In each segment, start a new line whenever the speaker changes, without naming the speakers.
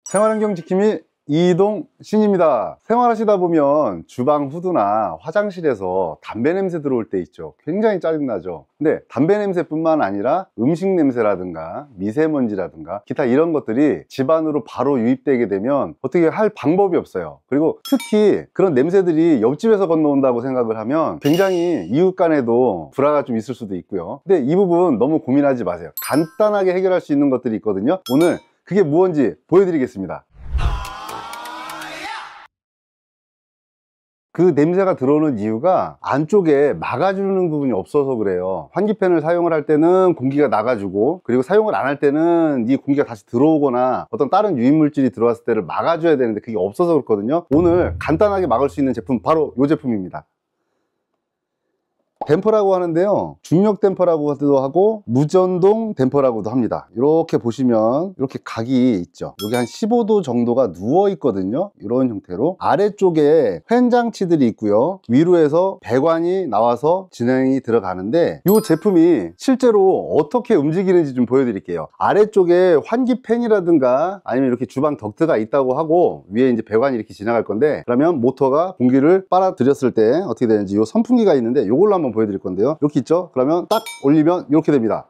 생활환경 지킴이 이동신입니다. 생활하시다 보면 주방 후드나 화장실에서 담배 냄새 들어올 때 있죠. 굉장히 짜증나죠. 근데 담배 냄새뿐만 아니라 음식 냄새라든가 미세먼지라든가 기타 이런 것들이 집 안으로 바로 유입되게 되면 어떻게 할 방법이 없어요. 그리고 특히 그런 냄새들이 옆집에서 건너온다고 생각을 하면 굉장히 이웃 간에도 불화가 좀 있을 수도 있고요. 근데 이 부분 너무 고민하지 마세요. 간단하게 해결할 수 있는 것들이 있거든요. 오늘 그게 무엇인지 보여드리겠습니다. 그 냄새가 들어오는 이유가 안쪽에 막아주는 부분이 없어서 그래요. 환기팬을 사용을 할 때는 공기가 나가주고, 그리고 사용을 안 할 때는 이 공기가 다시 들어오거나 어떤 다른 유입물질이 들어왔을 때를 막아줘야 되는데 그게 없어서 그렇거든요. 오늘 간단하게 막을 수 있는 제품 바로 이 제품입니다. 댐퍼라고 하는데요, 중력 댐퍼라고도 하고 무전동 댐퍼라고도 합니다. 이렇게 보시면 이렇게 각이 있죠. 여기 한 15도 정도가 누워 있거든요. 이런 형태로 아래쪽에 팬 장치들이 있고요, 위로 해서 배관이 나와서 진행이 들어가는데, 이 제품이 실제로 어떻게 움직이는지 좀 보여드릴게요. 아래쪽에 환기팬이라든가 아니면 이렇게 주방 덕트가 있다고 하고, 위에 이제 배관이 이렇게 지나갈 건데, 그러면 모터가 공기를 빨아들였을 때 어떻게 되는지, 이 선풍기가 있는데 이걸로 한번 보여드릴 건데요. 이렇게 있죠. 그러면 딱 올리면 이렇게 됩니다.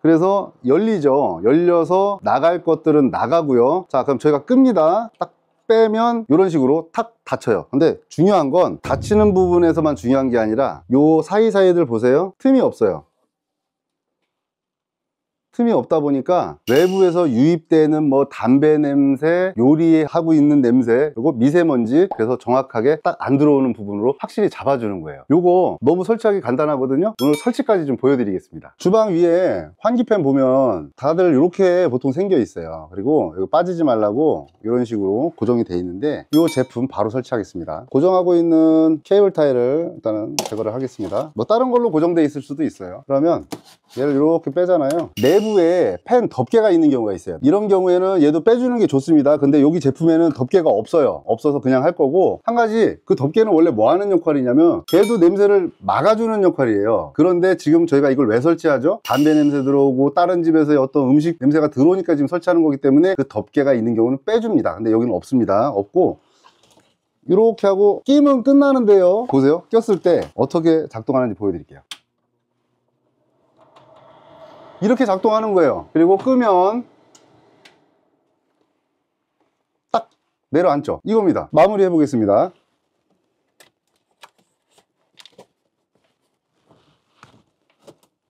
그래서 열리죠. 열려서 나갈 것들은 나가고요. 자, 그럼 저희가 끕니다. 딱 빼면 이런 식으로 탁 닫혀요. 근데 중요한 건 닫히는 부분에서만 중요한 게 아니라 요 사이사이들 보세요. 틈이 없어요. 틈이 없다 보니까 외부에서 유입되는 뭐 담배 냄새, 요리하고 있는 냄새, 그리고 미세먼지, 그래서 정확하게 딱 안 들어오는 부분으로 확실히 잡아주는 거예요. 요거 너무 설치하기 간단하거든요. 오늘 설치까지 좀 보여드리겠습니다. 주방 위에 환기팬 보면 다들 이렇게 보통 생겨 있어요. 그리고 이거 빠지지 말라고 이런 식으로 고정이 돼 있는데, 이 제품 바로 설치하겠습니다. 고정하고 있는 케이블 타일을 일단은 제거를 하겠습니다. 뭐 다른 걸로 고정돼 있을 수도 있어요. 그러면 얘를 이렇게 빼잖아요. 내부에 팬 덮개가 있는 경우가 있어요. 이런 경우에는 얘도 빼주는 게 좋습니다. 근데 여기 제품에는 덮개가 없어요. 없어서 그냥 할 거고, 한 가지, 그 덮개는 원래 뭐 하는 역할이냐면 걔도 냄새를 막아주는 역할이에요. 그런데 지금 저희가 이걸 왜 설치하죠? 담배 냄새 들어오고 다른 집에서의 어떤 음식 냄새가 들어오니까 지금 설치하는 거기 때문에 그 덮개가 있는 경우는 빼줍니다. 근데 여기는 없습니다. 없고, 이렇게 하고 끼면 끝나는데요. 보세요. 꼈을 때 어떻게 작동하는지 보여드릴게요. 이렇게 작동하는 거예요. 그리고 끄면 딱 내려앉죠. 이겁니다. 마무리 해보겠습니다.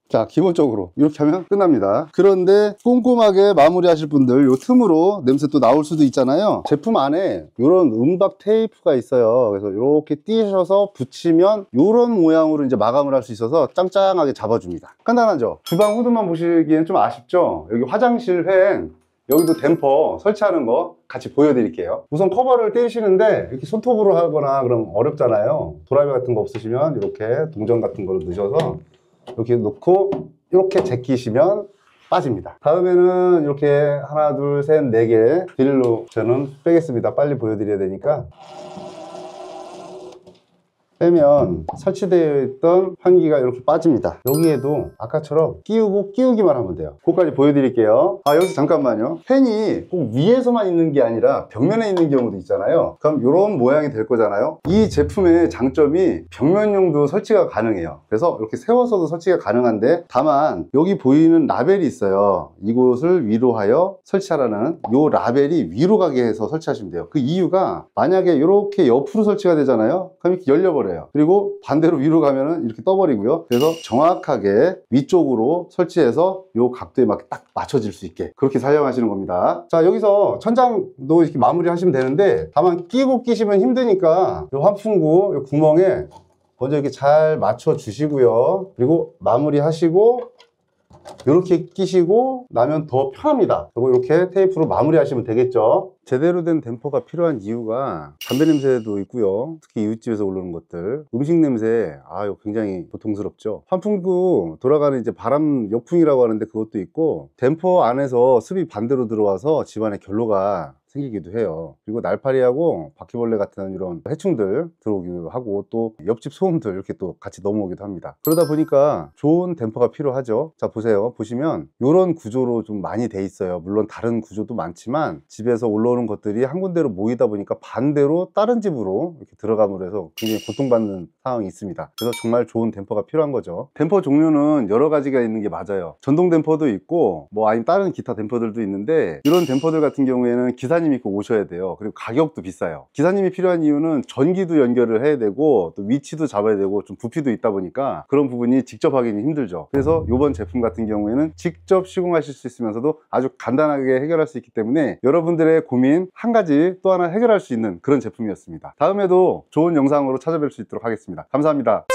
자, 기본적으로 이렇게 하면 끝납니다. 그런데 꼼꼼하게 마무리 하실 분들, 요 틈으로 냄새 또 나올 수도 있잖아요. 제품 안에 이런 음박 테이프가 있어요. 그래서 이렇게 띄셔서 붙이면 이런 모양으로 이제 마감을 할 수 있어서 짱짱하게 잡아줍니다. 간단하죠? 주방 후드만 보시기엔 좀 아쉽죠? 여기 화장실 횡, 여기도 댐퍼 설치하는 거 같이 보여드릴게요. 우선 커버를 떼시는데 이렇게 손톱으로 하거나 그럼 어렵잖아요. 도라미 같은 거 없으시면 이렇게 동전 같은 걸로 넣으셔서 이렇게 놓고 이렇게 제끼시면 빠집니다. 다음에는 이렇게 하나, 둘, 셋, 네 개 드릴로 저는 빼겠습니다. 빨리 보여드려야 되니까. 빼면 설치되어 있던 환기가 이렇게 빠집니다. 여기에도 아까처럼 끼우고 끼우기만 하면 돼요. 그거까지 보여드릴게요. 여기서 잠깐만요. 팬이 꼭 위에서만 있는 게 아니라 벽면에 있는 경우도 있잖아요. 그럼 이런 모양이 될 거잖아요. 이 제품의 장점이 벽면용도 설치가 가능해요. 그래서 이렇게 세워서도 설치가 가능한데, 다만 여기 보이는 라벨이 있어요. 이곳을 위로 하여 설치하라는 이 라벨이 위로 가게 해서 설치하시면 돼요. 그 이유가, 만약에 이렇게 옆으로 설치가 되잖아요. 그럼 이렇게 열려버려요. 그리고 반대로 위로 가면은 이렇게 떠버리고요. 그래서 정확하게 위쪽으로 설치해서 이 각도에 막 딱 맞춰질 수 있게 그렇게 사용하시는 겁니다. 자, 여기서 천장도 이렇게 마무리 하시면 되는데, 다만 끼고 끼시면 힘드니까 이 환풍구 이 구멍에 먼저 이렇게 잘 맞춰 주시고요. 그리고 마무리 하시고 이렇게 끼시고 나면 더 편합니다. 그리고 이렇게 테이프로 마무리 하시면 되겠죠. 제대로 된 댐퍼가 필요한 이유가 담배 냄새도 있고요. 특히 이웃집에서 오르는 것들, 음식 냄새, 이거 굉장히 고통스럽죠. 환풍구 돌아가는 이제 바람 역풍이라고 하는데 그것도 있고, 댐퍼 안에서 습이 반대로 들어와서 집안에 결로가 생기기도 해요. 그리고 날파리하고 바퀴벌레 같은 이런 해충들 들어오기도 하고 또 옆집 소음들 이렇게 또 같이 넘어오기도 합니다. 그러다 보니까 좋은 댐퍼가 필요하죠. 자, 보세요. 보시면 이런 구조로 좀 많이 돼 있어요. 물론 다른 구조도 많지만 집에서 올라오는 것들이 한 군데로 모이다 보니까 반대로 다른 집으로 이렇게 들어감으로 해서 굉장히 고통받는 상황이 있습니다. 그래서 정말 좋은 댐퍼가 필요한 거죠. 댐퍼 종류는 여러 가지가 있는 게 맞아요. 전동 댐퍼도 있고 뭐 아니면 다른 기타 댐퍼들도 있는데, 이런 댐퍼들 같은 경우에는 기사님이 꼭 오셔야 돼요. 그리고 가격도 비싸요. 기사님이 필요한 이유는 전기도 연결을 해야 되고 또 위치도 잡아야 되고 좀 부피도 있다 보니까 그런 부분이 직접 하기는 힘들죠. 그래서 이번 제품 같은 경우에는 직접 시공하실 수 있으면서도 아주 간단하게 해결할 수 있기 때문에 여러분들의 고민 한 가지 또 하나 해결할 수 있는 그런 제품이었습니다. 다음에도 좋은 영상으로 찾아뵐 수 있도록 하겠습니다. 감사합니다.